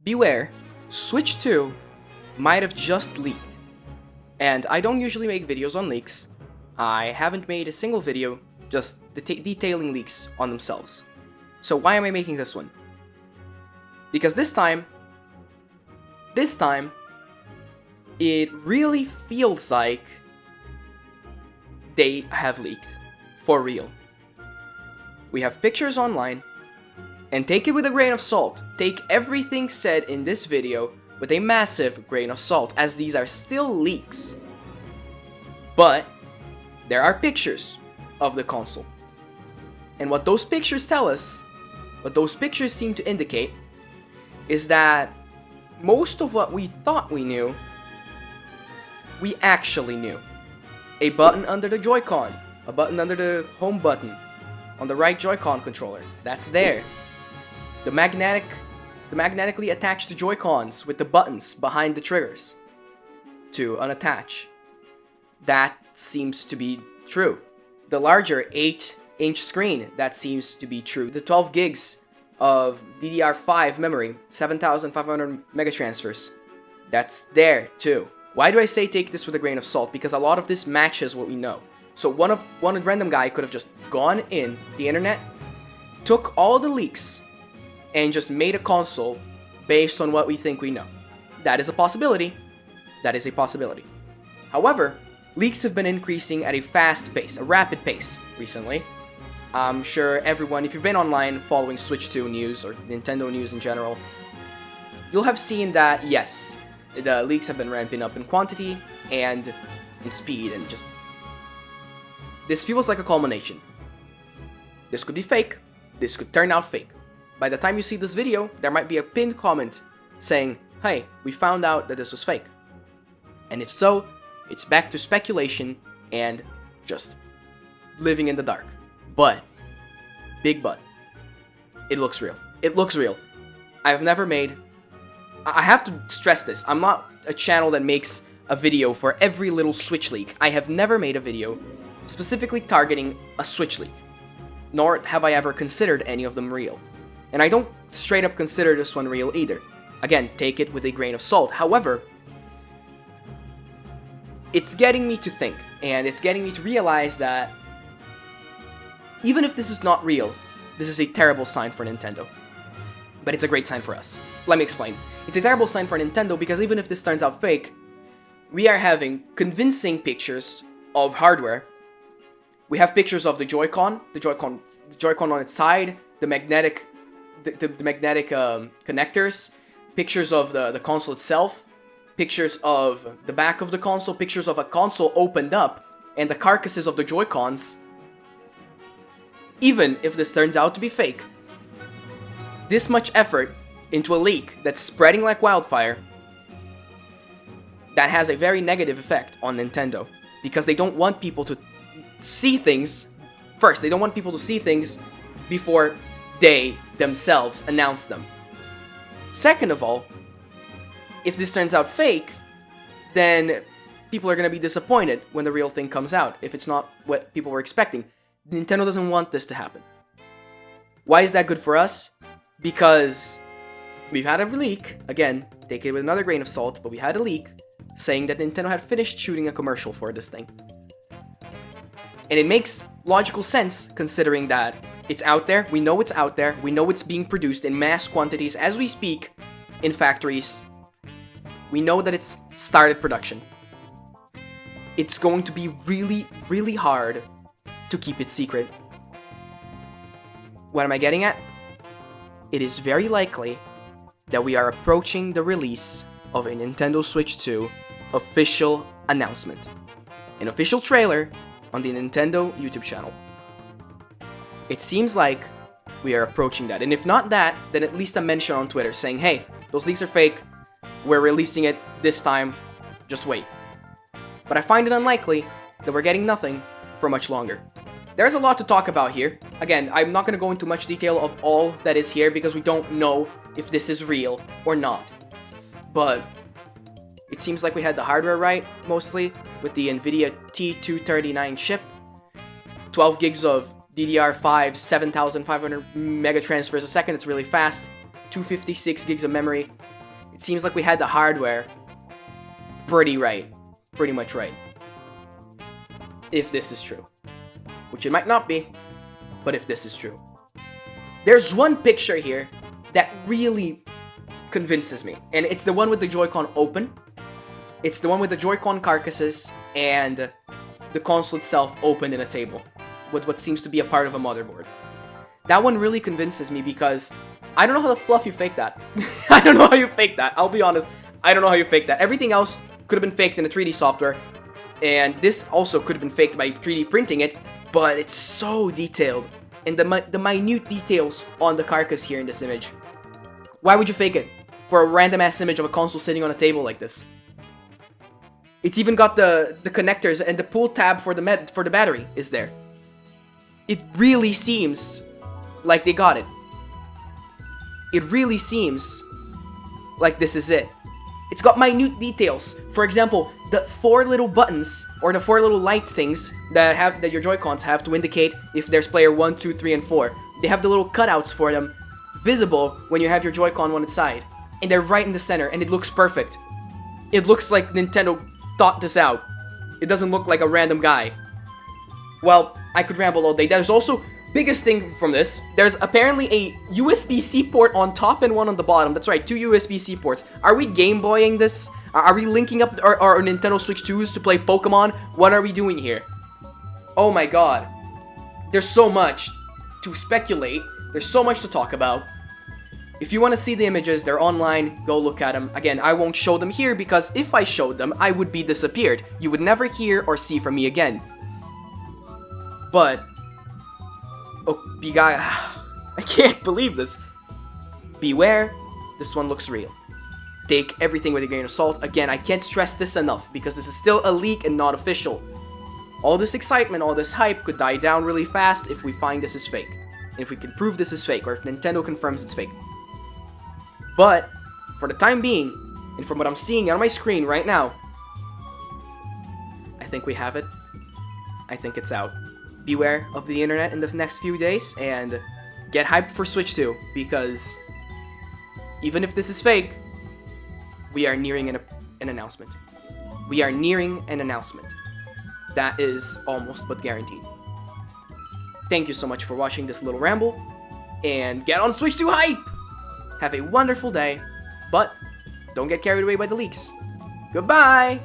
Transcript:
beware, Switch 2 might have just leaked. And I don't usually make videos on leaks. I haven't made a single video just detailing leaks on themselves. So why am I making this one? Because this time, it really feels like they have leaked. For real. We have pictures online, and take it with a grain of salt. Take everything said in this video with a massive grain of salt, as these are still leaks. But there are pictures of the console. And what those pictures tell us, what those pictures seem to indicate, is that most of what we thought we knew, we actually knew. A button under the Joy-Con, a button under the home button, on the right Joy-Con controller, that's there. The magnetically attached Joy-Cons with the buttons behind the triggers to unattach. That seems to be true. The larger 8-inch screen, that seems to be true. The 12 gigs of DDR5 memory, 7,500 megatransfers, that's there too. Why do I say take this with a grain of salt? Because a lot of this matches what we know. So one random guy could have just gone in the internet, took all the leaks, and just made a console based on what we think we know. That is a possibility. That is a possibility. However, leaks have been increasing at a fast pace, a rapid pace recently. I'm sure everyone, if you've been online following Switch 2 news or Nintendo news in general, you'll have seen that, yes, the leaks have been ramping up in quantity and in speed, and just... this feels like a culmination. This could be fake. This could turn out fake. By the time you see this video, there might be a pinned comment saying, hey, we found out that this was fake. And if so, it's back to speculation and just living in the dark. But, big but, it looks real. It looks real. I have to stress this, I'm not a channel that makes a video for every little Switch leak. I have never made a video specifically targeting a Switch leak, nor have I ever considered any of them real. And I don't straight up consider this one real either. Again, take it with a grain of salt. However, it's getting me to think, and it's getting me to realize that even if this is not real, this is a terrible sign for Nintendo. But it's a great sign for us. Let me explain. It's a terrible sign for Nintendo because even if this turns out fake, we are having convincing pictures of hardware. We have pictures of the Joy-Con on its side, the magnetic connectors, pictures of the console itself, pictures of the back of the console, pictures of a console opened up, and the carcasses of the Joy-Cons. Even if this turns out to be fake, this much effort into a leak that's spreading like wildfire, that has a very negative effect on Nintendo, because they don't want people to see things first. They don't want people to see things before they themselves announce them. Second of all, if this turns out fake, then people are going to be disappointed when the real thing comes out, if it's not what people were expecting. Nintendo doesn't want this to happen. Why is that good for us? Because we've had a leak, again, take it with another grain of salt, but we had a leak saying that Nintendo had finished shooting a commercial for this thing. And it makes logical sense considering that it's out there, we know it's out there, we know it's being produced in mass quantities as we speak in factories. We know that it's started production. It's going to be really, really hard to keep it secret. What am I getting at? It is very likely that we are approaching the release of a Nintendo Switch 2 official announcement. An official trailer on the Nintendo YouTube channel. It seems like we are approaching that. And if not that, then at least a mention on Twitter saying, hey, those leaks are fake, we're releasing it this time, just wait. But I find it unlikely that we're getting nothing for much longer. There's a lot to talk about here. Again, I'm not going to go into much detail of all that is here because we don't know if this is real or not. But it seems like we had the hardware right, mostly, with the NVIDIA T239 chip. 12 gigs of DDR5, 7,500 megatransfers a second, it's really fast. 256 gigs of memory, It seems like we had the hardware pretty much right. If this is true. Which it might not be, but if this is true. There's one picture here that really convinces me, and it's the one with the Joy-Con open. It's the one with the Joy-Con carcasses and the console itself open in a table with what seems to be a part of a motherboard. That one really convinces me because I don't know how the fluff you fake that. I don't know how you fake that. I'll be honest. I don't know how you fake that. Everything else could have been faked in the 3D software, and this also could have been faked by 3D printing it, but it's so detailed. And the minute details on the carcass here in this image. Why would you fake it for a random ass image of a console sitting on a table like this? It's even got the connectors, and the pull tab for the battery is there. It really seems like they got it. It really seems like this is it. It's got minute details. For example, the 4 little buttons, or the 4 little light things that your Joy-Cons have to indicate if there's player 1, 2, 3, and 4. They have the little cutouts for them, visible when you have your Joy-Con on its side. And they're right in the center, and it looks perfect. It looks like Nintendo thought this out. It doesn't look like a random guy. Well, I could ramble all day. There's also, biggest thing from this, there's apparently a USB-C port on top and one on the bottom. That's right, 2 USB-C ports. Are we Game Boying this? Are we linking up our Nintendo Switch 2s to play Pokemon? What are we doing here? Oh my god. There's so much to speculate. There's so much to talk about. If you want to see the images, they're online. Go look at them. Again, I won't show them here because if I showed them, I would be disappeared. You would never hear or see from me again. But... oh, I can't believe this. Beware, this one looks real. Take everything with a grain of salt. Again, I can't stress this enough because this is still a leak and not official. All this excitement, all this hype could die down really fast if we find this is fake. If we can prove this is fake, or if Nintendo confirms it's fake. But, for the time being, and from what I'm seeing on my screen right now, I think we have it. I think it's out. Beware of the internet in the next few days, and get hyped for Switch 2, because even if this is fake, we are nearing an announcement. We are nearing an announcement. That is almost but guaranteed. Thank you so much for watching this little ramble, and get on Switch 2 hype! Have a wonderful day, but don't get carried away by the leaks. Goodbye!